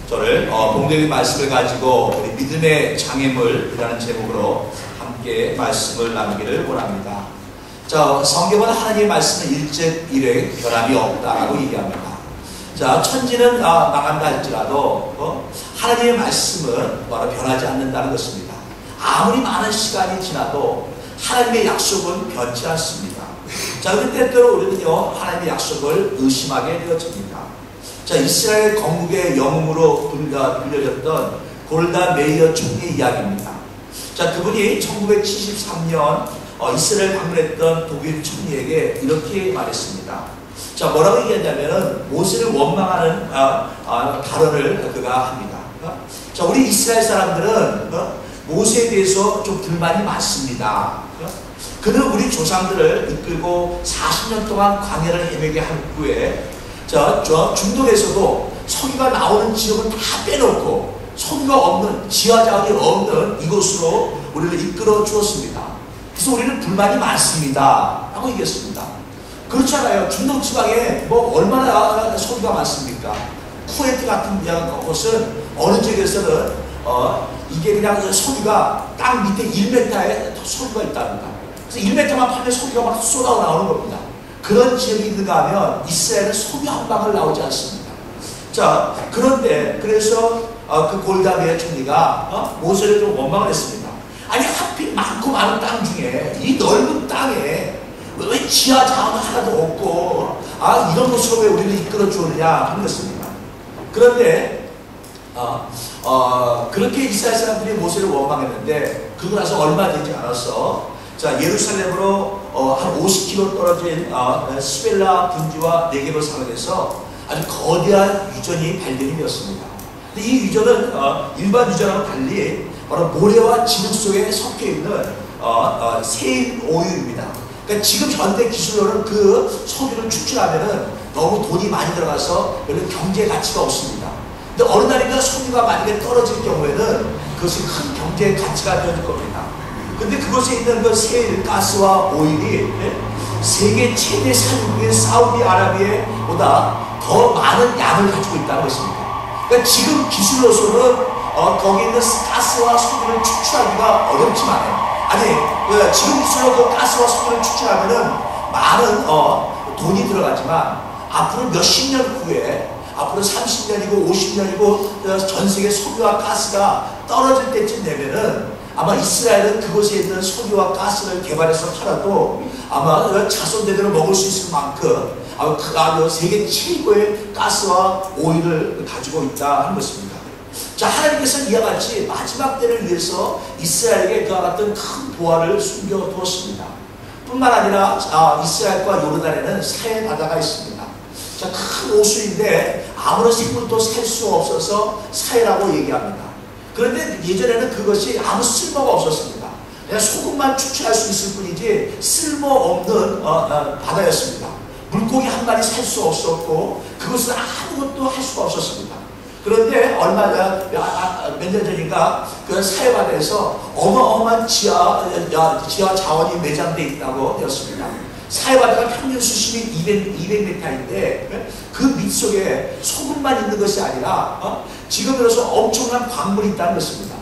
저를 봉독의 말씀을 가지고 우리 믿음의 장애물이라는 제목으로 함께 말씀을 나누기를 원합니다. 자, 성경은 하나님의 말씀은 일제일에 변함이 없다라고 얘기합니다. 자, 천지는 망한다 할지라도 하나님의 말씀은 바로 변하지 않는다는 것입니다. 아무리 많은 시간이 지나도 하나님의 약속은 변치 않습니다. 자, 그런데 때때로 우리는요, 하나님의 약속을 의심하게 되어집니다. 자, 이스라엘 건국의 영웅으로 불려졌던 골다 메이어 총리의 이야기입니다. 자, 그분이 1973년 이스라엘 방문했던 독일 총리에게 이렇게 말했습니다. 자, 뭐라고 얘기했냐면은 모세를 원망하는 발언을 그가 합니다. 자, 우리 이스라엘 사람들은 모세에 대해서 좀 불만이 많습니다. 그는 우리 조상들을 이끌고 40년 동안 광야를 헤매게 한 후에 저 중동에서도 석유가 나오는 지역을 다 빼놓고 석유가 없는 지하자원이 없는 이곳으로 우리를 이끌어 주었습니다. 그래서 우리는 불만이 많습니다 라고 얘기했습니다. 그렇잖아요. 중동 지방에 뭐 얼마나 석유가 많습니까? 쿠웨이트 같은 곳은 어느 지역에서는 이게 그냥 석유가 땅 밑에 1m에 석유가 있답니다. 그래서 1m만 파면 석유가 막 쏟아 나오는 겁니다. 그런 지역이 있는가 하면 이스라엘은 석유 한 방울 나오지 않습니다. 자, 그런데 그래서 그 골다 메이어 총리가 모세를 좀 원망을 했습니다. 아니, 하필 많고 많은 땅 중에 이 넓은 땅에 왜 지하 자원 하나도 없고 이런 곳으로 왜 우리를 이끌어 주느냐 하는 것입니다. 그런데 그렇게 이스라엘 사람들이 모세를 원망했는데 그러고 나서 얼마 되지 않아서 자, 예루살렘으로 한 50km 떨어진 스벨라 분지와 네게브 산업에서 아주 거대한 유전이 발견이 되었습니다. 근데 이 유전은 일반 유전하고 달리 바로 모래와 진흙 속에 섞여 있는 세인 오유입니다. 그러니까 지금 현대 기술로는 그 석유를 추출하면은 너무 돈이 많이 들어가서 별로 경제 가치가 없습니다. 근데 어느 날인가 석유가 만약에 떨어질 경우에는 그것이 큰 경제 가치가 되어질 겁니다. 근데 그곳에 있는 그 세일, 가스와 오일이 세계 최대 산유국인 사우디아라비아보다 더 많은 양을 가지고 있다는 것입니다. 그러니까 지금 기술로서는 거기 있는 가스와 석유를 추출하기가 어렵지만 지금 기술로 그 가스와 석유를 추출하면은 많은 돈이 들어가지만 앞으로 몇십 년 후에 앞으로 30년이고 50년이고 전 세계 석유와 가스가 떨어질 때쯤 되면은 아마 이스라엘은 그곳에 있는 석유와 가스를 개발해서 팔아도 아마 자손대대로 먹을 수 있을 만큼 세계 최고의 가스와 오일을 가지고 있다 하는 것입니다. 자, 하나님께서는 이와 같이 마지막 때를 위해서 이스라엘에게 그와 같은 큰 보화를 숨겨두었습니다. 뿐만 아니라 이스라엘과 요르단에는 사해 바다가 있습니다. 자, 큰 오수인데 아무런 생물도 살 수 없어서 사해라고 얘기합니다. 그런데 예전에는 그것이 아무 쓸모가 없었습니다. 그냥 소금만 추출할 수 있을 뿐이지 쓸모없는 바다였습니다. 물고기 한 마리 살 수 없었고 그것은 아무것도 할 수가 없었습니다. 그런데 몇 년 전인가 그 사해바다에서 어마어마한 지하 자원이 매장되어 있다고 되었습니다. 사해바다가 평균 수심이 200m인데 그 밑속에 소금만 있는 것이 아니라 지금으로서 엄청난 광물이 있다는 것입니다.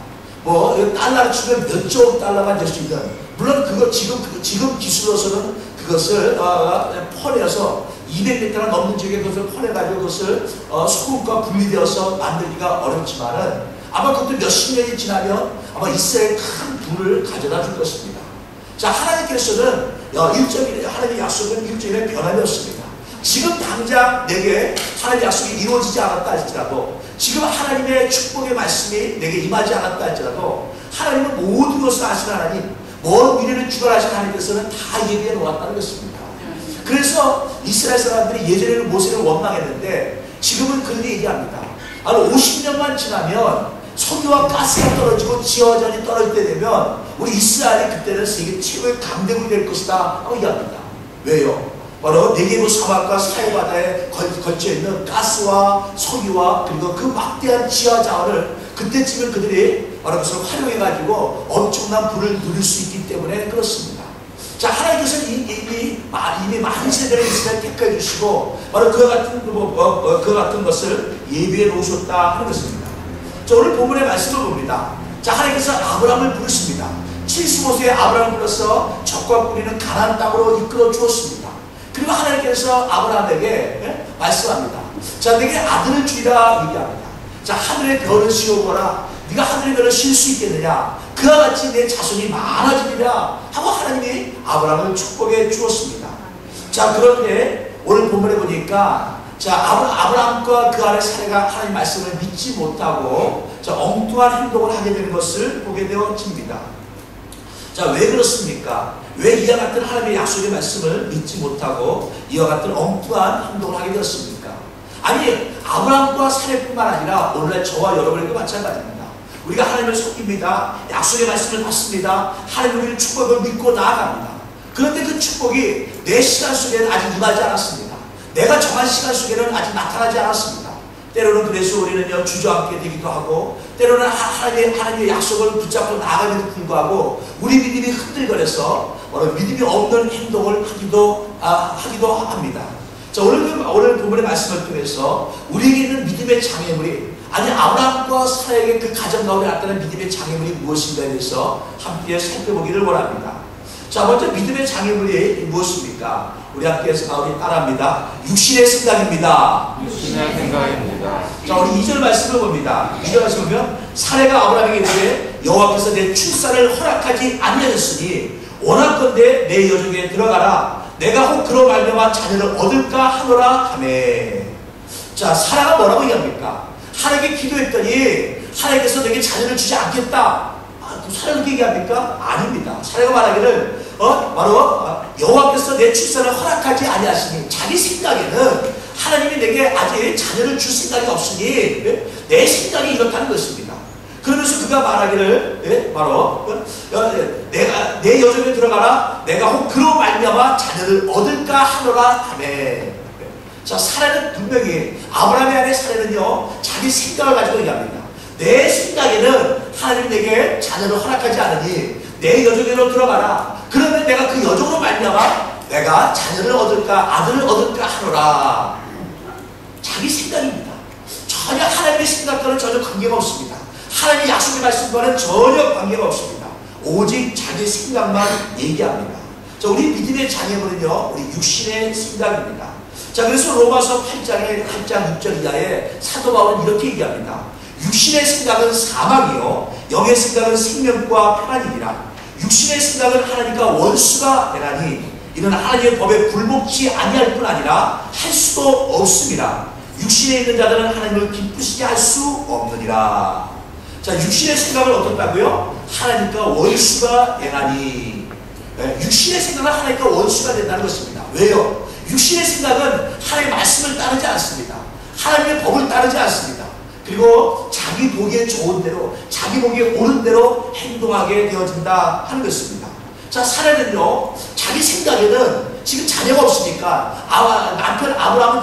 뭐 달러로 치면 몇 조 달러가 될 수 있는, 물론 그거 지금 기술로서는 그것을 퍼내서 200m가 넘는 지역에 그것을 퍼내가지고 그것을 소금과 분리되어서 만들기가 어렵지만은 아마 그것도 몇십 년이 지나면 아마 이스라엘 큰 부를 가져다 줄 것입니다. 자, 하나님께서는 하나님의 약속은 일주일에 변함이 없습니다. 지금 당장 내게 하나님의 약속이 이루어지지 않았다 할지라도, 지금 하나님의 축복의 말씀이 내게 임하지 않았다 할지라도 하나님은 모든 것을 아시는 하나님, 먼 미래를 주관하신 하나님께서는 다 예비해 놓았다는 것입니다. 그래서 이스라엘 사람들이 예전에는 모세를 원망했는데 지금은 그렇게 얘기합니다. 50년만 지나면 석유와 가스가 떨어지고 지하자원이 떨어질 때 되면 우리 이스라엘이 그때는 세계 최고의 강대국이 될 것이다 하고 얘기합니다. 왜요? 바로 네게브 사막과 사해바다에 걸쳐있는 가스와 석유와 그리고 그 막대한 지하자원을 그때쯤에 그들이 바로 그것을 활용해가지고 엄청난 부를 누릴 수 있기 때문에 그렇습니다. 자, 하나님께서는 이미 많은 세대를 이스라엘 택해 주시고 바로 그와 같은 것을 예비해 놓으셨다 하는 것입니다. 자, 오늘 본문의 말씀을 봅니다. 자, 하나님께서 아브라함을 부르십니다. 75세에 아브라함을 불러서 적과 꾸리는 가나안 땅으로 이끌어 주었습니다. 그리고 하나님께서 아브라함에게 말씀합니다. 자, 내게 아들을 주리라 얘기합니다. 자, 하늘의 별을 씌우거라. 네가 하늘의 별을 씌울 수 있겠느냐? 그와 같이 내 자손이 많아지리라 하고 하나님이 아브라함을 축복해 주었습니다. 자, 그런데 오늘 본문에 보니까 자, 아브라함과 그 아래 사례가 하나님 말씀을 믿지 못하고 자, 엉뚱한 행동을 하게 되는 것을 보게 되어집니다. 자, 왜 그렇습니까? 왜 이와 같은 하나님의 약속의 말씀을 믿지 못하고 이와 같은 엉뚱한 행동을 하게 되었습니까? 아니, 아브라함과 사례뿐만 아니라 오늘날 저와 여러분에도 마찬가지입니다. 우리가 하나님을 섬깁니다. 약속의 말씀을 받습니다. 하나님 우리를 축복을 믿고 나아갑니다. 그런데 그 축복이 내 시간 속에는 아직 임하지 않았습니다. 내가 정한 시간 속에는 아직 나타나지 않았습니다. 때로는 그래서 우리는요, 주저앉게 되기도 하고, 때로는 하나님의 약속을 붙잡고 나아감에도 불구하고, 우리 믿음이 흔들거려서, 믿음이 없는 행동을 하기도 합니다. 자, 오늘 본문의 말씀을 통해서, 우리에게 있는 믿음의 장애물이, 아니, 아브라함과 사라에게 그 가정 가운데 나타난 믿음의 장애물이 무엇인가에 대해서 함께 살펴보기를 원합니다. 자, 먼저 믿음의 장애물이 무엇입니까? 우리 함께해서 우리 따라합니다. 육신의 생각입니다. 육신의 생각입니다. 자, 우리 2절 말씀을 봅니다. 2절 말씀을 보면 사례가 아브라함에게 이르되 여호와께서 내 출산을 허락하지 아니하였으니 원하건대 내 여종에 들어가라. 내가 혹 그로 말미암아 자녀를 얻을까 하노라 하매. 자, 사라가 뭐라고 얘기합니까? 하나님께 기도했더니 하나님께서 내게 자녀를 주지 않겠다. 사례가 그렇게 얘기합니까? 아닙니다. 사례가 말하기를 바로 여호와께서 내 출산을 허락하지 아니하시니 자기 생각에는 하나님이 내게 아직 자녀를 줄 생각이 없으니 내 생각이 이렇다는 것입니다. 그러면서 그가 말하기를 바로 내가 내 여정에 들어가라. 내가 혹 그로 말미암아 자녀를 얻을까 하노라 하매. 자, 사례는 분명히 아브라함의 아내 사례는요, 자기 생각을 가지고 얘기합니다. 내 생각에는 하나님 내게 자녀를 허락하지 않으니 내 여종으로 들어가라. 그러면 내가 그 여종으로 말미암아 내가 자녀를 얻을까 아들을 얻을까 하노라. 자기 생각입니다. 전혀 하나님의 생각과는 전혀 관계가 없습니다. 하나님의 약속의 말씀과는 전혀 관계가 없습니다. 오직 자기 생각만 얘기합니다. 자, 우리 믿음의 장애물은요, 우리 육신의 생각입니다. 자, 그래서 로마서 8장 6절 이하에 사도 바울은 이렇게 얘기합니다. 육신의 생각은 사망이요 영의 생각은 생명과 평안이니라. 육신의 생각은 하나님과 원수가 되나니 이는 하나님의 법에 굴복치 아니할 뿐 아니라 할 수도 없습니다. 육신에 있는 자들은 하나님을 기쁘시게 할 수 없느니라. 자, 육신의 생각은 어떻다고요? 하나님과 원수가 되나니. 육신의 생각은 하나님과 원수가 된다는 것입니다. 왜요? 육신의 생각은 하나님의 말씀을 따르지 않습니다. 하나님의 법을 따르지 않습니다. 그리고 자기 보기에 좋은 대로, 자기 보기에 옳은 대로 행동하게 되어진다 하는 것입니다. 자, 사례는요, 자기 생각에는 지금 자녀가 없으니까 남편 아브라함은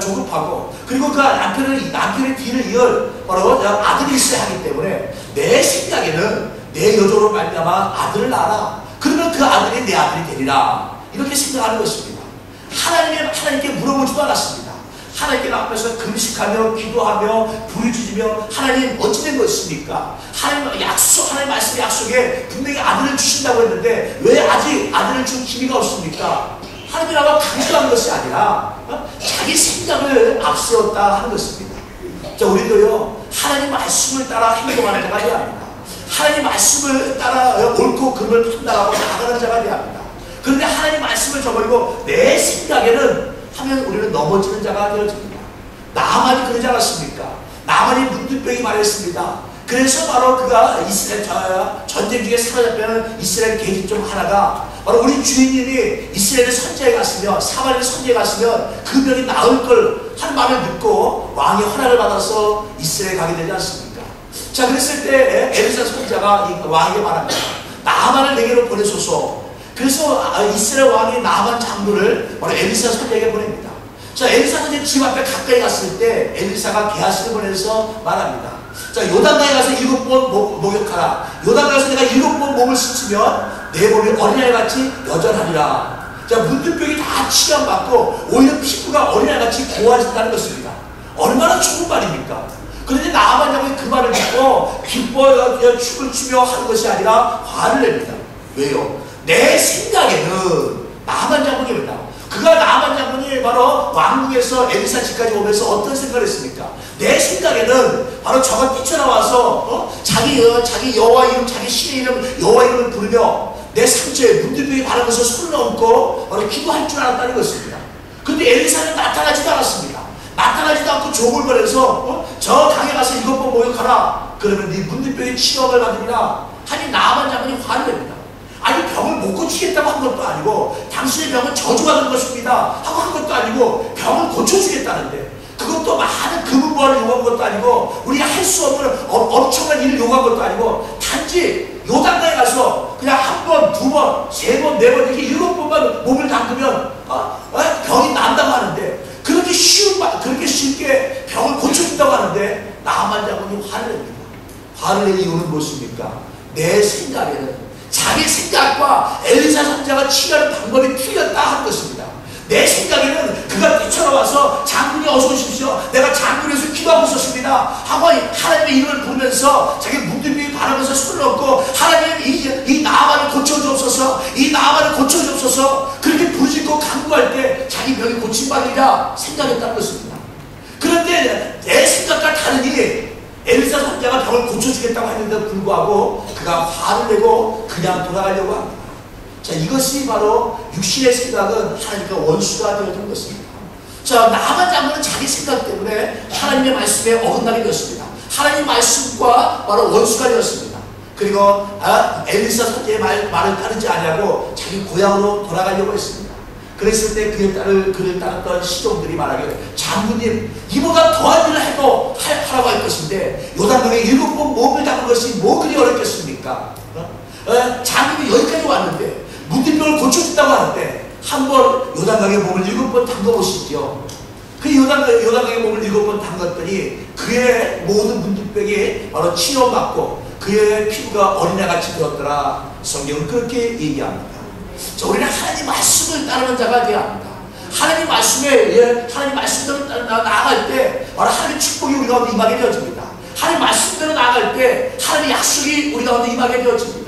조급하고, 그리고 그 남편의 뒤를 이을 바로 아들이 있어야 하기 때문에 내 생각에는 내 여종으로 말미암아 아들을 낳아라. 그러면 그 아들이 내 아들이 되리라. 이렇게 생각하는 것입니다. 하나님께 물어보지도 않았습니다. 하나님께 앞에서 금식하며 기도하며 부르짖으며 하나님 어찌 된 것입니까? 하나님 말씀의 약속에 분명히 아들을 주신다고 했는데 왜 아직 아들을 줄 기미가 없습니까? 하나님이라고 강조한 것이 아니라 자기 생각을 앞세웠다 하는 것입니다. 자, 우리도요, 하나님 말씀을 따라 행동하는 자가 되어야 합니다. 하나님 말씀을 따라 옳고 그름을 판단하고 나가는 자가 되어야 합니다. 그런데 하나님 말씀을 저버리고 내 생각에는 하면 우리는 넘어지는 자가 되어집니다. 나만이 그러지 않았습니까? 나만이 문둥병이 말했습니다. 그래서 바로 그가 이스라엘 전쟁 중에 사로잡히는 이스라엘 계집 중 하나가 바로 우리 주인님이 이스라엘 선지에 갔으면 사마리아 선지에 갔으면 그 병이 나을 걸 한 마음을 믿고 왕의 허락을 받아서 이스라엘 가게 되지 않습니까? 자, 그랬을 때 엘리사 선지자가 왕에게 말합니다. 나만을 내게로 보내소서. 그래서 이스라엘 왕이 나만 장로를 바로 엘리사 선지자에게 보냅니다. 자, 엘리사 선지자 집 앞에 가까이 갔을 때 엘리사가 게하시를 보내서 말합니다. 자, 요단강에 가서 7번 목욕하라. 요단강에서 내가 7번 몸을 씻으면 내 몸이 어린아이같이 여전하리라. 자, 문둥병이 다 치료받고 오히려 피부가 어린아이같이 고와진다는 것입니다. 얼마나 좋은 말입니까? 그런데 나아만 장군이 그 말을 듣고 기뻐 춤을 추며 하는 것이 아니라 화를 냅니다. 왜요? 내 생각에는 나아만 장군입니다. 그가 나아만 장군이 바로 왕궁에서 엘리사 집까지 오면서 어떤 생각을 했습니까? 내 생각에는 바로 저가 뛰쳐나와서 자기 여호와 이름, 자기 신의 이름, 여호와 이름을 부르며 내 상처에 문들병이 바른 것을 손을 얹고 바로 기도할 줄 알았다는 것입니다. 그런데 엘리사는 나타나지도 않았습니다. 나타나지도 않고 종을 보내서 저 강에 가서 7번 모욕하라. 그러면 네 문들병의 치료를 받으리라 하니 나아만 장군이 화를 냅니다. 아니 병을 못 고치겠다고 한 것도 아니고 당신의 병은 저주받은 것입니다 하고 한 것도 아니고 병을 고쳐주겠다는데 그것도 많은 금은보화를 요구한 것도 아니고 우리가 할 수 없는 엄청난 일을 요구한 것도 아니고 단지 요단강에 가서 그냥 한 번, 두 번, 세 번, 네 번 이렇게 7번만 몸을 담그면 병이 난다고 하는데 그렇게 쉽게 병을 고쳐준다고 하는데 나아만 장군이 화를 냅니다. 화를 낸 이유는 무엇입니까? 내 생각에는 자기 생각과 엘리사 선지자가 치료하는 방법이 틀렸다 하는 것입니다. 내 생각에는 그가 뛰쳐나와서 장군이 어서 오십시오. 내가 장군에서 기도하고 있었습니다 하고 하나님의 이름을 부르면서 자기 문들병이 바라면서 손을 얹고 하나님 이 나아만을 고쳐주옵소서, 이 나아만을 고쳐주옵소서 그렇게 부르짖고 간구할 때 자기 병이 고침받으리라 생각했다는 것입니다. 그런데 내 생각과 다르니 엘리사 선지자가 병을 고쳐주겠다고 했는데도 불구하고 그가 화를 내고 그냥 돌아가려고 합니다. 자, 이것이 바로 육신의 생각은 하나님과 원수가 되었던 것입니다. 자, 나아만 장군은 자기 생각 때문에 하나님의 말씀에 어긋나게 되었습니다. 하나님 말씀과 바로 원수가 되었습니다. 그리고 엘리사 선지자의 말을 따르지 아니하고 자기 고향으로 돌아가려고 했습니다. 그랬을 때 그를 따랐던 시종들이 말하기를 장군님 이보다 더한 일을 해도 하라고 할 것인데 요단강에 7번 몸을 담은 것이 뭐 그리 어렵겠습니까? 장군이 여기까지 왔는데 문들병을 고쳐준다고 하는데 한번 요단강에 몸을 7번 담궈보시죠. 그 요단강에 몸을 7번 담갔더니 그의 모든 문들병이 바로 치료받고 그의 피부가 어린애같이 되었더라. 성경은 그렇게 얘기합니다. 자, 우리는 하나님 말씀을 따르는 자가 되어야 합니다. 하나님 말씀대로 나아갈 때 바로 하나님의 축복이 우리 가운데 임하게 되어집니다. 하나님 말씀대로 나아갈 때 하나님의 약속이 우리 가운데 임하게 되어집니다.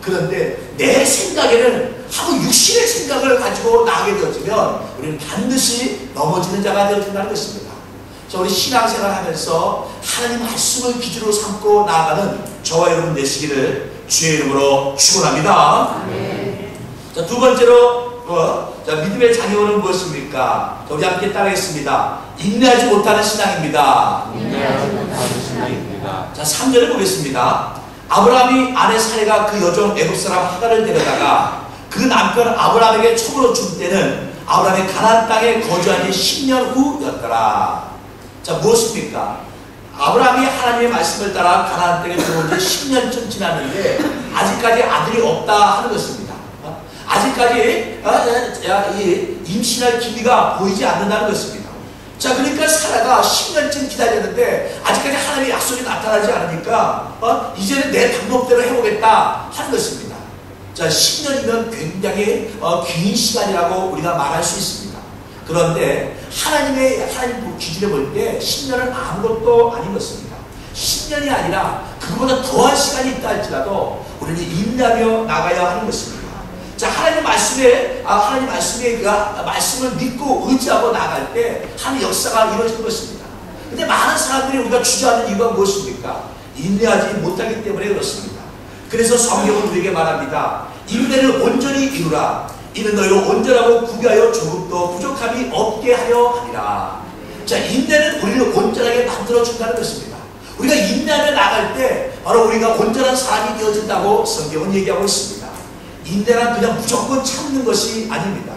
그런데 내 생각에는 하고 육신의 생각을 가지고 나아가게 되어지면 우리는 반드시 넘어지는 자가 되어진다는 것입니다. 자, 우리 신앙생활 하면서 하나님 말씀을 기준으로 삼고 나아가는 저와 여러분 되시기를 주의 이름으로 축원합니다. 자, 두 번째로 자, 믿음의 장애물은 무엇입니까? 우리 함께 따라하겠습니다. 인내하지 못하는 신앙입니다. 인내하지 못하는 신앙입니다. 자, 3절을 보겠습니다. 아브라함이 아내 사레가 그 여종 애굽 사람 하갈을 데려다가 그 남편 아브라함에게 촉으로 준 때는 아브라함이 가나안 땅에 거주한 지 10년 후였더라. 자, 무엇입니까? 아브라함이 하나님의 말씀을 따라 가나안 땅에 들어온 지 10년쯤 지났는데 아직까지 아들이 없다 하는 것입니다. 아직까지 이 임신할 기미가 보이지 않는다는 것입니다. 자, 그러니까 사라가 10년쯤 기다렸는데 아직까지 하나님의 약속이 나타나지 않으니까 이제는 내 방법대로 해보겠다 하는 것입니다. 자, 10년이면 굉장히 긴 시간이라고 우리가 말할 수 있습니다. 그런데 하나님 기준에 볼 때 10년은 아무것도 아닌 것입니다. 10년이 아니라 그보다 더한 시간이 있다 할지라도 우리는 인내하며 나가야 하는 것입니다. 자, 하나님 말씀을 믿고 의지하고 나갈 때 하나님 역사가 이루어지는 것입니다. 근데 많은 사람들이 우리가 주저하는 이유가 무엇입니까? 인내하지 못하기 때문에 그렇습니다. 그래서 성경은 우리에게 말합니다. 인내를 온전히 이루라. 이는 너희를 온전하고 구비하여 조금도 부족함이 없게 하려 하리라. 자, 인내는 우리를 온전하게 만들어준다는 것입니다. 우리가 인내하며 나갈 때 바로 우리가 온전한 사람이 되어진다고 성경은 얘기하고 있습니다. 인내란 그냥 무조건 참는 것이 아닙니다.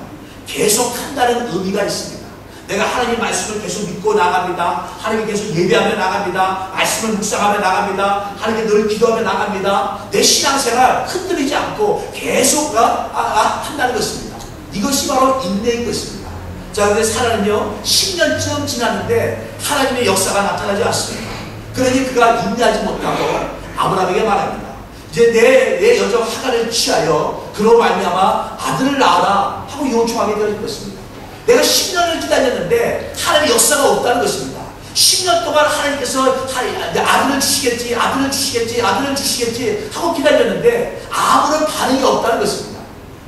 계속 한다는 의미가 있습니다. 내가 하나님 말씀을 계속 믿고 나갑니다. 하나님 계속 예배하며 나갑니다. 말씀을 묵상하며 나갑니다. 하나님께 늘 기도하며 나갑니다. 내 신앙생활 흔들리지 않고 계속 한다는 것입니다. 이것이 바로 인내인 것입니다. 자, 근데 사라는요 10년쯤 지났는데 하나님의 역사가 나타나지 않습니다. 그러니 그가 인내하지 못하고 아브라함에게 말합니다. 이제 내 여종 하갈을 취하여 그로 말미암아 아들을 낳아라 하고 요청하게 될 것입니다. 내가 10년을 기다렸는데 하나님의 역사가 없다는 것입니다. 10년 동안 하나님께서 아들을 주시겠지, 아들을 주시겠지, 아들을 주시겠지 하고 기다렸는데 아무런 반응이 없다는 것입니다.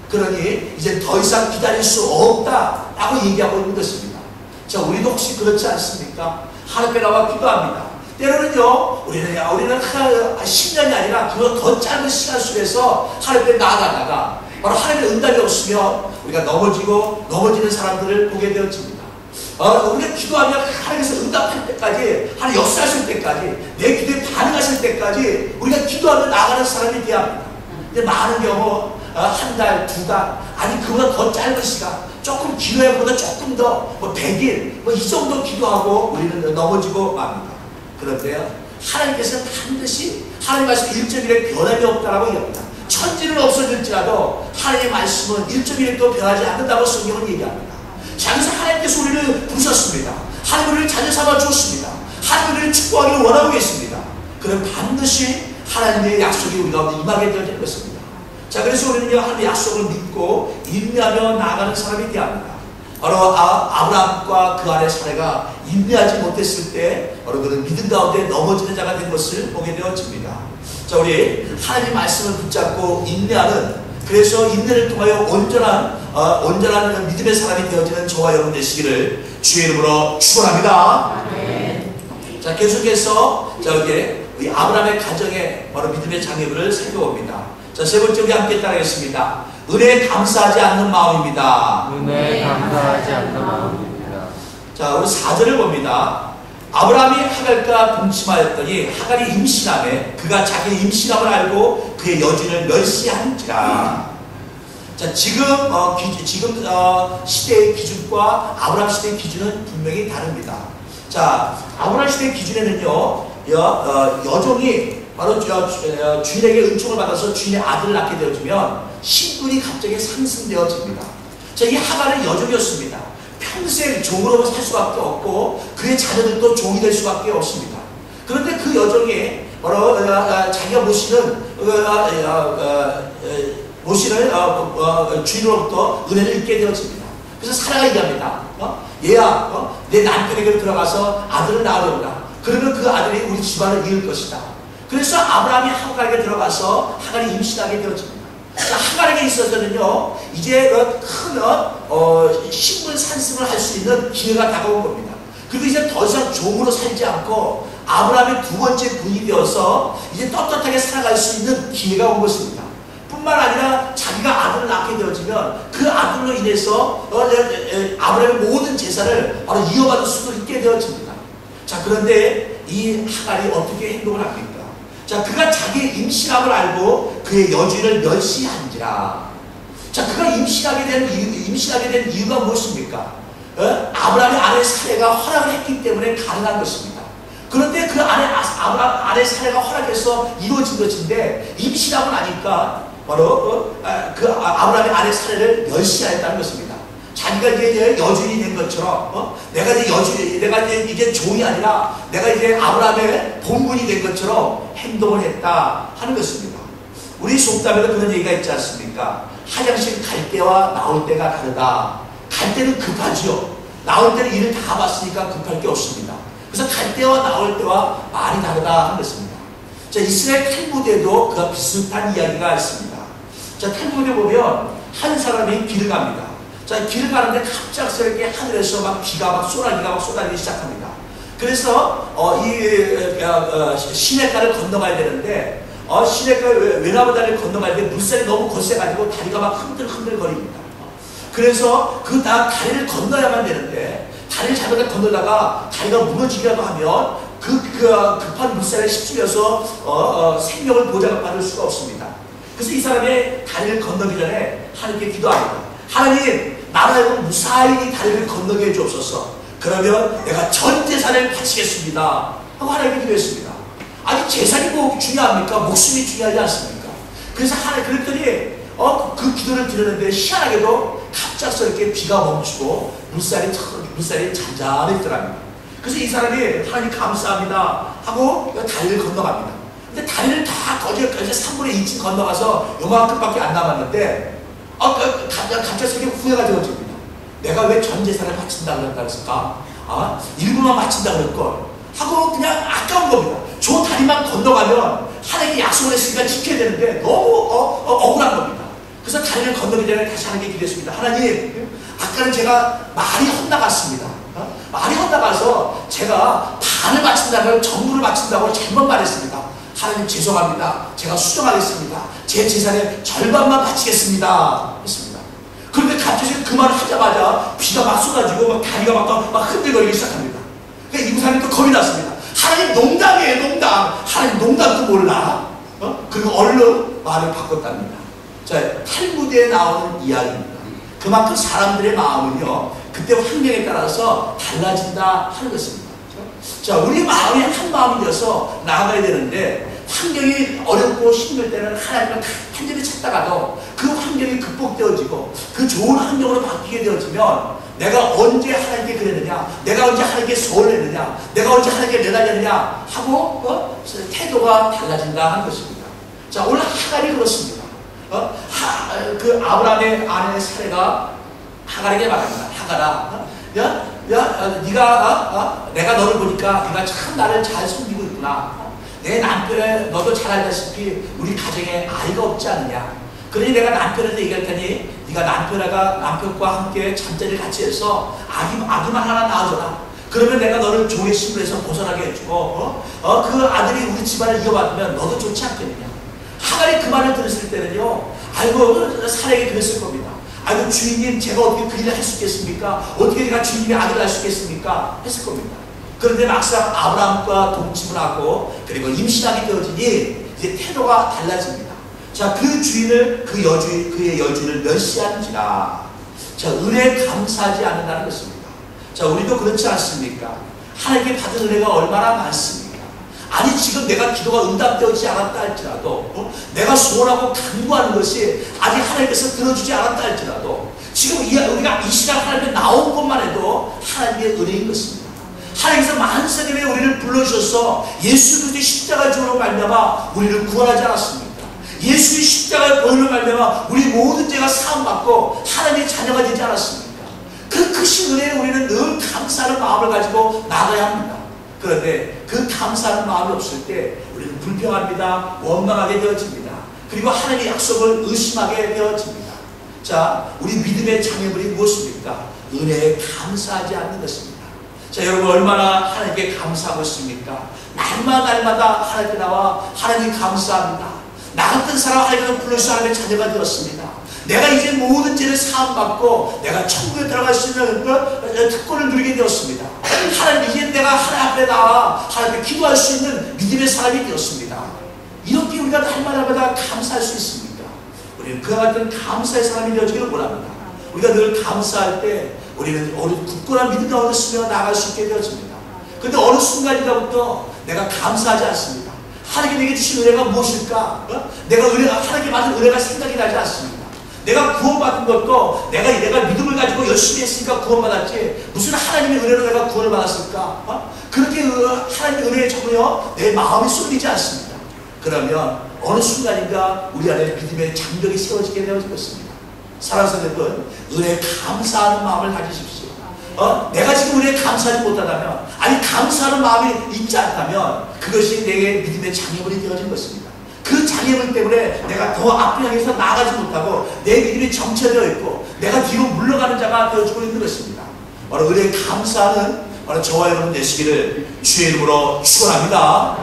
그러니 이제 더 이상 기다릴 수 없다라고 얘기하고 있는 것입니다. 자, 우리도 혹시 그렇지 않습니까? 하나님 앞에 나와 기도합니다. 때로는요, 우리는 10년이 아니라 그거 더 짧은 시간 속에서 하나님 앞에 나아가다가 바로 하나님의 응답이 없으면 우리가 넘어지는 사람들을 보게 되어집니다. 우리가 기도하면 하나님께서 응답할 때까지, 하나님 역사하실 때까지, 내 기도에 반응하실 때까지 우리가 기도하며 나아가는 사람이 돼야 합니다. 근데 많은 경우 한 달, 두 달, 아니 그보다 더 짧은 시간, 조금 길어야 보다 조금 더 100일 이 정도 기도하고 우리는 넘어지고 맙니다. 그런데요, 하나님께서는 반드시 하나님 말씀 1.1에 변함이 없다라고 얘기합니다. 천지는 없어질지라도 하나님의 말씀은 1.1도 변하지 않는다고 성경은 얘기합니다. 자, 그래서 하나님께서 우리를 부르셨습니다. 하나님 우리를 자녀 삼아 주었습니다. 하나님 우리를 축복하기를 원하고 계십니다. 그럼 반드시 하나님의 약속이 우리 가운데 임하게 되어질 것입니다. 자, 그래서 우리는 하나님의 약속을 믿고 인내하며 나아가는 사람이 되어야 합니다. 바로 아브라함과 그 아내 사례가 인내하지 못했을 때 바로 그는 믿음 가운데 넘어지는 자가 된 것을 보게 되어집니다. 자, 우리 하나님 말씀을 붙잡고 인내하는, 그래서 인내를 통하여 온전한 믿음의 사람이 되어지는 저와 여러분 되시기를 주의 이름으로 축원합니다. 자, 계속해서 우리 아브라함의 가정에 바로 믿음의 장애물을 살펴봅니다. 자, 세 번째 우리 함께 따라하겠습니다. 은혜에 감사하지 않는 마음입니다. 은혜에 감사하지 않는 마음입니다. 자, 우리 4절을 봅니다. 아브라함이 하갈과 동침하였더니 하갈이 임신하매 그가 자기 임신함을 알고 그의 여진을 멸시한지라. 자, 지금 시대의 기준과 아브라함 시대의 기준은 분명히 다릅니다. 자, 아브라함 시대의 기준에는요, 여종이 바로 주인에게 은총을 받아서 주인의 아들을 낳게 되어지면 신분이 갑자기 상승되어집니다. 자, 이 하갈은 여종이었습니다. 평생 종으로 살 수밖에 없고 그의 자녀들도 종이 될 수밖에 없습니다. 그런데 그 여종이 바로 자기가 모시는 주인으로부터 은혜를 입게 되어집니다. 그래서 사라가 얘기합니다. 얘야, 내 남편에게 들어가서 아들을 낳으려라. 그러면 그 아들이 우리 집안을 이을 것이다. 그래서 아브라함이 하갈에게 들어가서 하갈이 임신하게 되어집니다. 하갈에게 있어서는요, 이제 큰 신분 상승을 할 수 있는 기회가 다가온 겁니다. 그리고 이제 더 이상 종으로 살지 않고 아브라함의 두 번째 부인이 되어서 이제 떳떳하게 살아갈 수 있는 기회가 온 것입니다. 뿐만 아니라 자기가 아들을 낳게 되어지면 그 아들로 인해서 아브라함의 모든 재산을 바로 이어받을 수도 있게 되어집니다. 자, 그런데 이 하갈이 어떻게 행동을 합니까? 자, 그가 자기의 임신함을 알고 그의 여주인을 멸시한지라. 자, 그가 임신하게 된 이유가 무엇입니까? 아브라함의 아내 사례가 허락을 했기 때문에 가능한 것입니다. 그런데 그 아내 사례가 허락해서 이루어진 것인데 임신하고 나니까 바로 아브라함의 아내 사례를 멸시하였다는 것입니다. 자기가 이제 여주인이 된 것처럼, 내가 이제 종이 아니라 내가 이제 아브라함의 본분이 된 것처럼 행동을 했다 하는 것입니다. 우리 속담에도 그런 얘기가 있지 않습니까? 화장실 갈 때와 나올 때가 다르다. 갈 때는 급하지요. 나올 때는 일을 다 봤으니까 급할 게 없습니다. 그래서 갈 때와 나올 때와 말이 다르다 하는 것입니다. 자, 이스라엘 탈무드에도 그와 비슷한 이야기가 있습니다. 자, 탈무드에 보면 한 사람이 길을 갑니다. 자, 길을 가는데 갑작스럽게 하늘에서 소나기가 막 쏟아지기 시작합니다. 그래서 시냇가를 건너가야 되는데 시냇가 외나무 다리를 건너갈 때 물살이 너무 거세가지고 다리가 막 흔들흔들 거립니다. 그래서 다리를 건너야만 되는데 다리를 잘못 건너다가 다리가 무너지기라도 하면 그 급한 물살에 휩쓸려서 생명을 보장받을 수가 없습니다. 그래서 이 사람이 다리를 건너기 전에 하나님께 기도합니다. 하나님, 나라에는 무사히 다리를 건너게 해주옵소서. 그러면 내가 전 재산을 바치겠습니다 하고 하나님께 기도했습니다. 아니, 재산이 뭐 중요합니까? 목숨이 중요하지 않습니까? 그래서 그랬더니 그 기도를 드렸는데 희한하게도 갑작스럽게 비가 멈추고 물살이 잔잔했더랍니다. 그래서 이 사람이 하나님 감사합니다 하고 다리를 건너갑니다. 근데 다리를 다 거저 3분의 2쯤 건너가서 요만큼밖에 안 남았는데 갑작스럽게 후회가 되어집니다. 내가 왜 전 재산을 바친다 그랬다 그랬을까? 일부만 바친다 그럴걸 하고 그냥 아까운 겁니다. 저 다리만 건너가면 하나님이 약속을 했으니까 지켜야 되는데 너무 억울한 겁니다. 그래서 다리를 건너기 전에 다시 하나님께 기도했습니다. 하나님, 아까는 제가 말이 헛나갔습니다. 말이 헛나가서 제가 반을 바친다고 전부를 바친다고 잘못 말했습니다. 하나님 죄송합니다. 제가 수정하겠습니다. 제 재산의 절반만 바치겠습니다. 했습니다. 그런데 갑자기 그 말을 하자마자 비가 막 쏟아지고 막 다리가 막 흔들거리기 시작합니다. 그러니까 이 부사님도 겁이 났습니다. 하나님 농담이에요, 농담. 하나님 농담도 몰라. 그리고 얼른 말을 바꿨답니다. 자, 탈무드에 나오는 이야기입니다. 그만큼 사람들의 마음은요, 그때 환경에 따라서 달라진다 하는 것입니다. 자, 우리 마음이 한 마음이 되어서 나아가야 되는데, 환경이 어렵고 힘들 때는 하나님을 완전히 찾다가도 그 환경이 극복되어지고 그 좋은 환경으로 바뀌게 되어지면 내가 언제 하나님께 그랬느냐, 내가 언제 하나님께 소원을 했느냐, 내가 언제 하나님께 매달렸느냐 하고 태도가 달라진다 하는 것입니다. 자, 오늘 하갈이 그렇습니다. 그 아브라함의 아내 사례가 하갈에게 말합니다. 하갈아, 네가 내가 너를 보니까 네가 참 나를 잘 섬기고 있구나. 내 남편에 너도 잘 알다시피 우리 가정에 아이가 없지 않느냐. 그러니 내가 남편한테 얘기할 테니 네가 남편과 함께 잠자리를 같이 해서 아기만 하나 낳아줘라. 그러면 내가 너를 종의 신분에서 벗어나게 해주고 그 아들이 우리 집안을 이어받으면 너도 좋지 않겠느냐. 하갈이 그 말을 들었을 때는요, 아이고 사례에게 그랬을 겁니다. 아이고 주인님, 제가 어떻게 그 일을 할 수 있겠습니까? 어떻게 제가 주인님의 아들을 낳을 수 있겠습니까? 했을 겁니다. 그런데 막상 아브라함과 동침을 하고 그리고 임신하게 되어지니 이제 태도가 달라집니다. 자, 그 주인을 그의 여주인을 멸시한지라. 자, 은혜에 감사하지 않는다는 것입니다. 자, 우리도 그렇지 않습니까? 하나님께 받은 은혜가 얼마나 많습니까? 아니, 지금 내가 기도가 응답되지 않았다 할지라도 내가 소원하고 간구하는 것이 아직 하나님께서 들어주지 않았다 할지라도 지금 우리가 이 시간 하나님께 나온 것만 해도 하나님의 은혜인 것입니다. 하나님께서 만세님의 우리를 불러주셔서 예수 그리스도의 십자가 죽음으로 말미암아 우리를 구원하지 않았습니까? 예수의 십자가의 보혈로 말미암아 우리 모든 죄가 사함받고 하나님의 자녀가 되지 않았습니까? 그 크신 은혜에 우리는 늘 감사하는 마음을 가지고 나가야 합니다. 그런데 그 감사하는 마음이 없을 때 우리는 불평합니다. 원망하게 되어집니다. 그리고 하나님의 약속을 의심하게 되어집니다. 자, 우리 믿음의 장애물이 무엇입니까? 은혜에 감사하지 않는 것입니다. 자, 여러분 얼마나 하나님께 감사하고 있습니까? 날마다 하나님께 나와 하나님 감사합니다. 나 같은 사람 하나님께서 불러주셔서 하나님의 자녀가 되었습니다. 내가 이제 모든 죄를 사함받고 내가 천국에 들어갈 수 있는 특권을 누리게 되었습니다. 하나님, 이제 내가 하나님 앞에 나와 하나님께 기도할 수 있는 믿음의 사람이 되었습니다. 이렇게 우리가 날마다 감사할 수 있습니까? 우리는 그와 같은 감사의 사람이 되어지기를 원합니다. 우리가 늘 감사할 때 우리는 굳건한 믿음 가운데 쓰며 나아갈 수 있게 되어집니다. 그런데 어느 순간이다부터 내가 감사하지 않습니다. 하나님께 내게 주신 은혜가 무엇일까? 내가 하나님께 받은 은혜가 생각이 나지 않습니다. 내가 구원받은 것도 내가 믿음을 가지고 열심히 했으니까 구원받았지 무슨 하나님의 은혜로 내가 구원을 받았을까? 그렇게 하나님의 은혜에 전혀 내 마음이 쏠리지 않습니다. 그러면 어느 순간인가 우리 안에 믿음의 장벽이 세워지게 되어질 것입니다. 사랑하는 여러분, 은혜에 감사하는 마음을 가지십시오. 내가 지금 은혜에 감사하지 못하다면, 아니 감사하는 마음이 있지 않다면 그것이 내게 믿음의 장애물이 되어진 것입니다. 그 장애물 때문에 내가 더 앞을 향해서 나아가지 못하고 내 믿음이 정체되어 있고 내가 뒤로 물러가는 자가 되어지고 있는 것입니다. 바로 은혜에 감사하는 바로 저와 여러분 되시기를 주의 이름으로 축원합니다.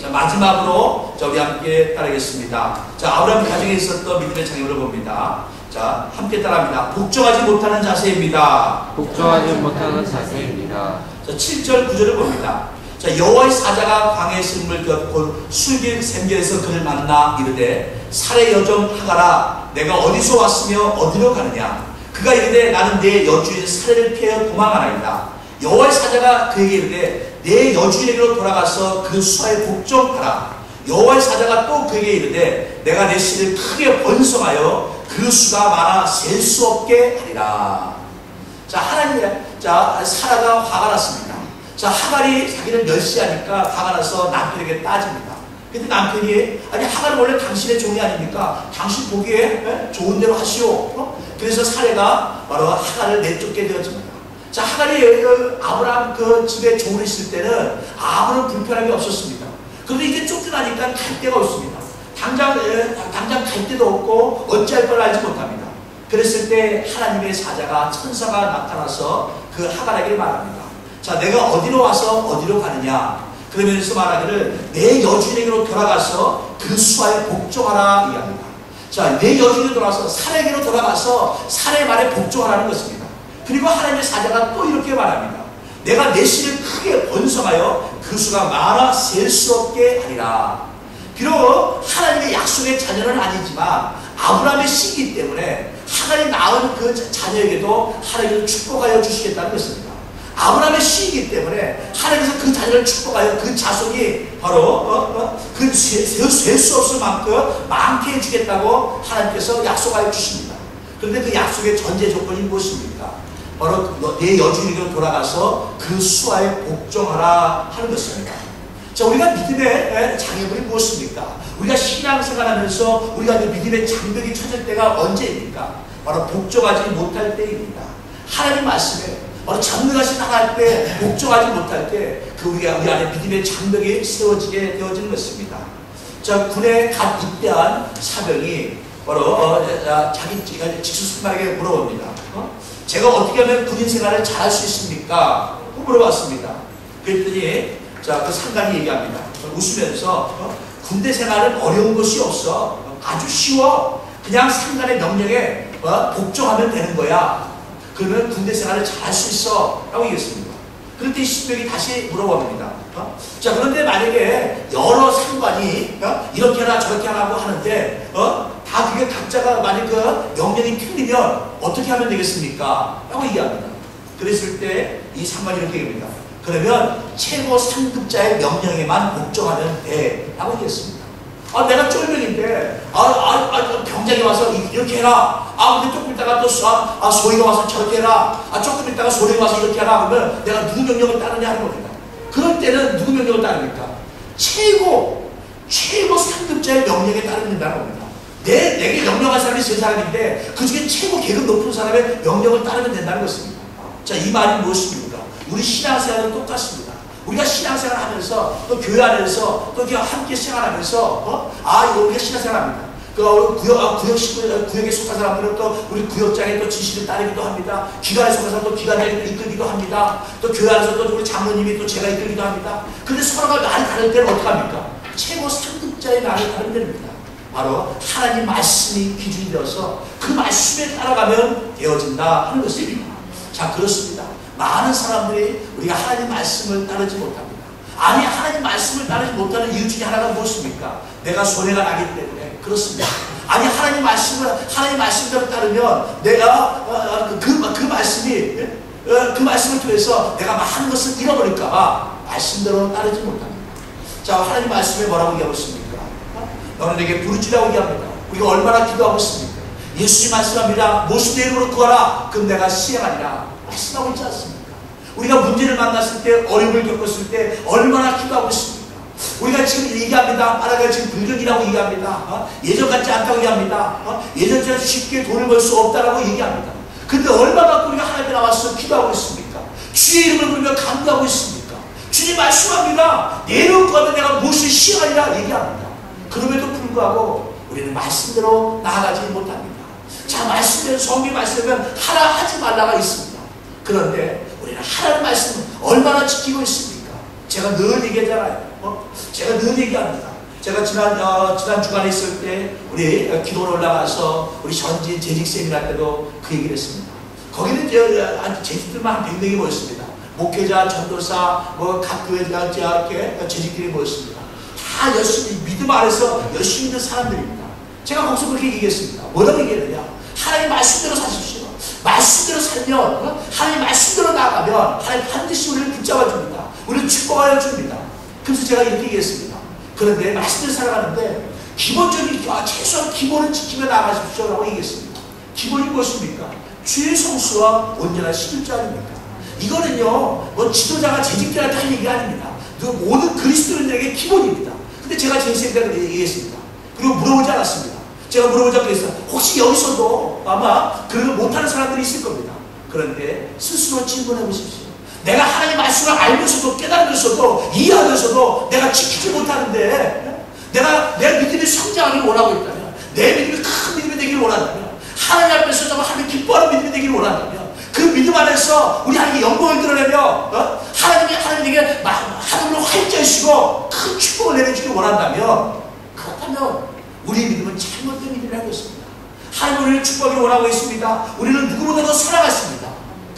자, 마지막으로 우리 함께 따르겠습니다. 자, 아브라함 가정에 있었던 믿음의 장애물을 봅니다. 자, 함께 따라합니다. 복종하지 못하는 자세입니다. 복종하지 못하는 자세입니다. 자, 7절 9절을 봅니다. 자, 여호와의 사자가 광야에서 물을 겪고 술길샘길에서 그를 만나 이르되 살의 여종 하갈아, 내가 어디서 왔으며 어디로 가느냐? 그가 이르되 나는 내 여주인 사례를 피하여 도망하나이다. 여호와의 사자가 그에게 이르되 내 여주인에게로 돌아가서 그 수하에 복종하라. 여호와의 사자가 또 그에게 이르되 내가 내 씨를 크게 번성하여 그 수가 많아 셀 수 없게 하리라. 자, 사라가 화가 났습니다. 자, 하갈이 자기를 멸시하니까 화가 나서 남편에게 따집니다. 근데 남편이 아니 하갈은 원래 당신의 종이 아닙니까? 당신 보기에 좋은 대로 하시오. 그래서 사례가 바로 하갈을 내쫓게 되어집니다. 자, 하갈이 아브라함 그 집에 종을 있을 때는 아무런 불편함이 없었습니다. 그런데 이제 쫓겨나니까 갈 데가 없습니다. 당장 갈 데도 없고 어찌할 걸 알지 못합니다. 그랬을 때 하나님의 사자가 천사가 나타나서 그 하갈에게 말합니다. 자, 내가 어디로 와서 어디로 가느냐? 그러면서 말하기를 내 여주인에게로 돌아가서 그 수하에 복종하라 이야기합니다. 자, 내 여주인에게로 돌아가서 사내에게로 돌아가서 사내의 말에 복종하라는 것입니다. 그리고 하나님의 사자가 또 이렇게 말합니다. 내가 내 씨를 크게 번성하여 그 수가 많아 셀 수 없게 하리라. 비록 하나님의 약속의 자녀는 아니지만 아브라함의 씨이기 때문에 하나님 낳은 그 자녀에게도 하나님을 축복하여 주시겠다는 것입니다. 아브라함의 씨이기 때문에 하나님께서 그 자녀를 축복하여 그 자손이 바로 그 셀 수 없을 만큼 많게 해주겠다고 하나님께서 약속하여 주십니다. 그런데 그 약속의 전제 조건이 무엇입니까? 바로 내 여주인에게로 돌아가서 그 수하에 복종하라 하는 것입니다. 자, 우리가 믿음의 장애물이 무엇입니까? 우리가 신앙생활하면서 우리가 믿음의 장벽이 쳐질 때가 언제입니까? 바로 복종하지 못할 때입니다. 하나님 말씀에 바로 전능하신 하나님 때 복종하지 못할 때 우리 안에 믿음의 장벽이 세워지게 되어지는 것입니다. 자, 군에 갓 입대한 사병이 바로 자기 직수승만에게 물어봅니다. 제가 어떻게 하면 군인 생활을 잘할 수 있습니까? 물어봤습니다. 그랬더니 자, 그 상관이 얘기합니다. 웃으면서 군대 생활은 어려운 것이 없어. 아주 쉬워. 그냥 상관의 명령에 복종하면 되는 거야. 그러면 군대 생활을 잘할 수 있어. 라고 얘기했습니다. 그런데 신병이 다시 물어봅니다. 자, 그런데 만약에 여러 상관이 이렇게 하라 저렇게 하라고 하는데 다 그게 각자가 만약 그 명령이 틀리면 어떻게 하면 되겠습니까? 라고 얘기합니다. 그랬을 때 이 상관이 이렇게 얘기합니다. 그러면 최고 상급자의 명령에만 복종하면 돼. 라고 얘기했습니다. 내가 쫄병인데 병장이 와서 이렇게 해라. 근데 조금 있다가 또 소위가 와서 저렇게 해라. 조금 있다가 소위가 와서 이렇게 해라. 그러면 내가 누구 명령을 따르냐 하는 겁니다. 그럴 때는 누구 명령을 따릅니까? 최고 상급자의 명령에 따르면 된다는 겁니다. 내게 명령한 사람이 세 사람인데 그 중에 최고 계급 높은 사람의 명령을 따르면 된다는 것입니다. 자, 이 말이 무엇입니까? 우리 신앙생활은 똑같습니다. 우리가 신앙생활 하면서 또 교회 안에서 또 함께 생활하면서 이거 우리가 신앙생활합니다. 구역에 속한 사람들은 또 우리 구역장에 또 지시를 따르기도 합니다. 기관에 속한 사람도 기관장이 이끌기도 합니다. 또 교회 안에서 또 우리 장로님이 또 제가 이끌기도 합니다. 그런데 서로가 말이 다를 때는 어떡합니까? 최고 상급자의 말을 다르면 됩니다. 바로 하나님 말씀이 기준이 되어서 그 말씀에 따라가면 되어진다 하는 것입니다. 자, 그렇습니다. 많은 사람들이 우리가 하나님 말씀을 따르지 못합니다. 아니, 하나님 말씀을 따르지 못하는 이유 중에 하나가 무엇입니까? 내가 손해가 나기 때문에 그렇습니다. 아니, 하나님 말씀대로 따르면 내가 그 말씀을 통해서 내가 많은 것을 잃어버릴까봐 말씀대로 따르지 못합니다. 자, 하나님 말씀에 뭐라고 얘기하고 있습니까? 너는 내게 부르짖으라고 얘기합니다. 우리가 얼마나 기도하고 있습니까? 예수님 말씀합니다. 무엇이 내 이름으로 구하라. 그럼 내가 시행하리라. 말씀하고 있지 않습니까? 우리가 문제를 만났을 때, 어려움을 겪었을 때 얼마나 기도하고 있습니까? 우리가 지금 얘기합니다. 말하기가 지금 불경이라고 얘기합니다. 예전 같지 않다고 얘기합니다. 예전처럼 쉽게 돈을 벌 수 없다라고 얘기합니다. 근데 얼마 갖고 우리가 하나님께 나와서 기도하고 있습니까? 주의 이름을 부르며 간구하고 있습니까? 주님 말씀합니다. 내 이름을 구하면 내가 무엇을 시행하리라 얘기합니다. 그럼에도 불구하고 우리는 말씀대로 나아가지 못합니다. 자, 말씀대로 성경 말씀은 하라 하지 말라가 있습니다. 그런데 우리는 하나님 말씀을 얼마나 지키고 있습니까? 제가 늘 얘기하잖아요. 제가 늘 얘기합니다. 제가 지난 주간에 있을 때 우리 기도로 올라가서 우리 전진 재직 세미나 때도 그 얘기를 했습니다. 거기는 재직들만 한 100명이 모였습니다. 목회자, 전도사, 각 교회 이렇게 재직들이 모였습니다. 다 열심히 믿음 안에서 열심히 있는 사람들입니다. 제가 거기서 그렇게 얘기했습니다. 뭐라고 얘기했느냐? 하나님 말씀대로 사십시오. 말씀대로 살면, 하나님 말씀대로 나아가면 하나님 반드시 우리를 붙잡아 줍니다. 우리를 축복하여 줍니다. 그래서 제가 이렇게 얘기했습니다. 그런데 말씀대로 살아가는데 기본적인 최소한 기본을 지키며 나아가십시오 라고 얘기했습니다. 기본이 무엇입니까? 주의 성수와 온전한 신실자 아닙니까? 이거는요, 지도자가 재직자한테 할 얘기가 아닙니다. 모든 그리스도인들에게 기본입니다. 근데 제가 제 생각을 얘기했습니다. 그리고 물어보지 않았습니다. 제가 물어보자고 했어요. 혹시 여기서도 아마 그걸 못하는 사람들이 있을 겁니다. 그런데 스스로 질문해 보십시오. 내가 하나님 말씀을 알면서도 깨달으면서도 이해하면서도 내가 지키지 못하는데 내 믿음이 성장하기를 원하고 있다면, 내 믿음이 큰 믿음이 되기를 원한다면, 하나님 앞에서 정말 하나님 기뻐하는 믿음이 되기를 원한다면, 그 믿음 안에서 우리 하나님의 영광을 드러내며 하나님에게 하늘로 활자시고 큰 축복을 내려주길 원한다면, 그렇다면 우리의 믿음은 잘못된 믿음이라는 것입니다. 하나님은 우리를 축복하기를 원하고 있습니다. 우리는 누구보다도 사랑하십니다.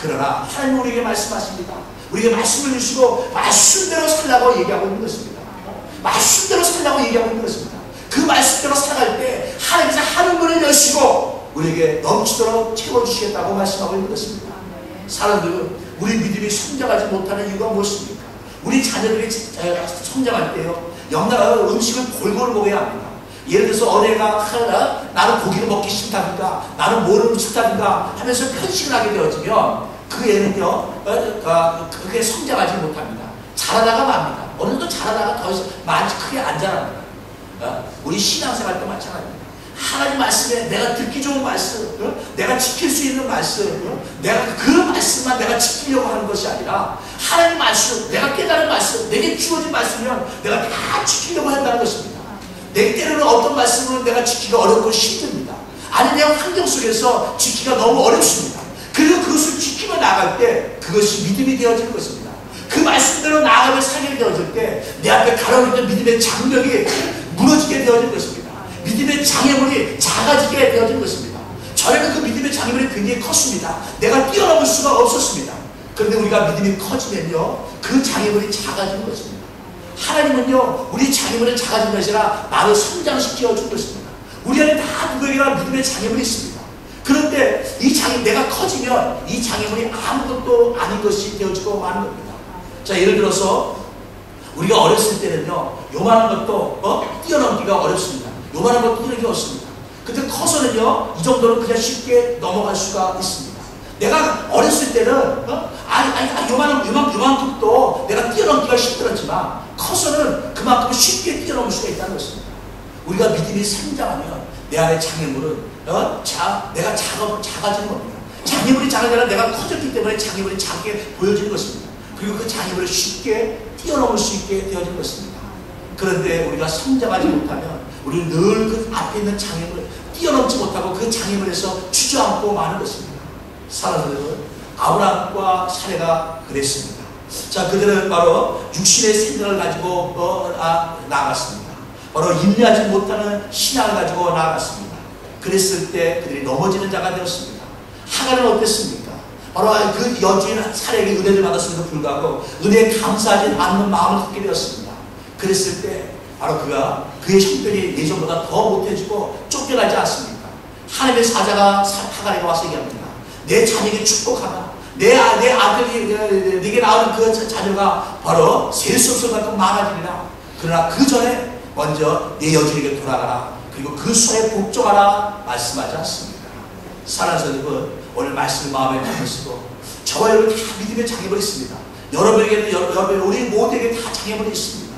그러나 하나님은 우리에게 말씀하십니다. 우리에게 말씀을 주시고 말씀대로 살라고 얘기하고 있는 것입니다. 말씀대로 살라고 얘기하고 있는 것입니다. 그 말씀대로 살아갈 때 하나님께서 하늘문을 여시고 우리에게 넘치도록 채워주시겠다고 말씀하고 있는 것입니다. 사람들은 우리 믿음이 성장하지 못하는 이유가 무엇입니까? 우리 자녀들이 성장할 때요, 음식을 골고루 먹어야 합니다. 예를 들어서 어린애가 나는 고기를 먹기 싫다든가, 나는 뭐를 싫다든가 하면서 편식을 하게 되어지면 그 애는요, 그게 성장하지 못합니다. 자라다가 맙니다. 어느 정도 자라다가 더 많이 크게 안 자랍니다. 우리 신앙생활 때 마찬가지입니다. 하나님 말씀에 내가 듣기 좋은 말씀, 내가 지킬 수 있는 말씀, 내가 그 말씀만 내가 지키려고 하는 것이 아니라 하나님 말씀, 내가 깨달은 말씀, 내게 주어진 말씀이면 내가 다 지키려고 한다는 것입니다. 내 때로는 어떤 말씀은 내가 지키기가 어렵고 힘듭니다. 아니, 내 환경 속에서 지키기가 너무 어렵습니다. 그리고 그것을 지키며 나아갈 때 그것이 믿음이 되어지는 것입니다. 그 말씀대로 나아가며 살게 되어질 때 내 앞에 가로있는 믿음의 장벽이 무너지게 되어질 것입니다. 믿음의 장애물이 작아지게 되어질 것입니다. 전에는 그 믿음의 장애물이 굉장히 컸습니다. 내가 뛰어넘을 수가 없었습니다. 그런데 우리가 믿음이 커지면요, 그 장애물이 작아지는 것입니다. 하나님은요, 우리 장애물이 작아진 것이 아니라 나를 성장시켜 준 것입니다. 우리 안에 다 누구에게나 믿음의 장애물이 있습니다. 그런데 이 내가 커지면 이 장애물이 아무것도 아닌 것이 되어지고 마는 겁니다. 자, 예를 들어서 우리가 어렸을 때는요, 요만한 것도 뛰어넘기가 어렵습니다. 요만한 것도 뛰어넘기가 어렵습니다. 근데 커서는요, 이 정도는 그냥 쉽게 넘어갈 수가 있습니다. 내가 어렸을 때는 요만큼도 내가 뛰어넘기가 힘들었지만 커서는 그만큼 쉽게 뛰어넘을 수가 있다는 것입니다. 우리가 믿음이 성장하면 내 안에 장애물은 내가 작아지는 겁니다. 장애물이 작아지면 내가 커졌기 때문에 장애물이 작게 보여지는 것입니다. 그리고 그 장애물을 쉽게 뛰어넘을 수 있게 되어진 것입니다. 그런데 우리가 성장하지 못하면 우리는 늘 그 앞에 있는 장애물을 뛰어넘지 못하고 그 장애물에서 주저앉고 마는 것입니다. 사람들은 아브라함과 사례가 그랬습니다. 자, 그들은 바로 육신의 생각을 가지고 나아갔습니다. 바로 인내하지 못하는 신앙을 가지고 나아갔습니다. 그랬을 때 그들이 넘어지는 자가 되었습니다. 하갈은 어땠습니까? 바로 그 여주인 사례에게 은혜를 받았음에도 불구하고 은혜에 감사하지 않는 마음을 갖게 되었습니다. 그랬을 때 바로 그의 형편이 예전보다 더 못해지고 쫓겨나지 않습니까? 하나님의 사자가 하갈에게 와서 얘기합니다. 내 자녀에게 축복하라. 내 아들이 네게 낳은 그 자녀가 바로 셀 수 없을 만큼 많아지리라. 그러나 그 전에 먼저 내 여주인에게 돌아가라. 그리고 그 손에 복종하라 말씀하지 않습니다. 사랑하는 여러분, 오늘 말씀을 마음에 담으시고 저와 여러분 다 믿음의 장애물이 있습니다. 여러분에게는 우리 모두에게 다 장애물이 있습니다.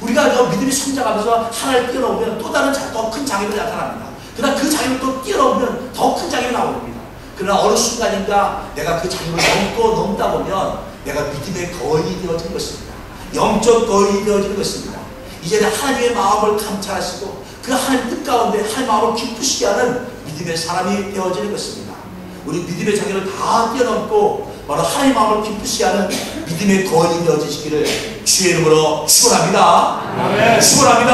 우리가 믿음이 성장하면서 하나를 뛰어넘으면 또 다른 더 큰 장애물이 나타납니다. 그러나 그 장애물을 또 뛰어넘으면 더 큰 장애물이 나옵니다. 그러나 어느 순간인가 내가 그 장애물을 넘다 보면 내가 믿음의 거인이 되어지는 것입니다. 영적 거인이 되어지는 것입니다. 이제는 하나님의 마음을 감찰하시고 그 하나님 뜻 가운데 하나님의 마음을 기쁘시게 하는 믿음의 사람이 되어지는 것입니다. 우리 믿음의 장애를 다 뛰어넘고 바로 하나님의 마음을 기쁘시게 하는 믿음의 거인이 되어지시기를 주의 이름으로 축원합니다. 축원합니다.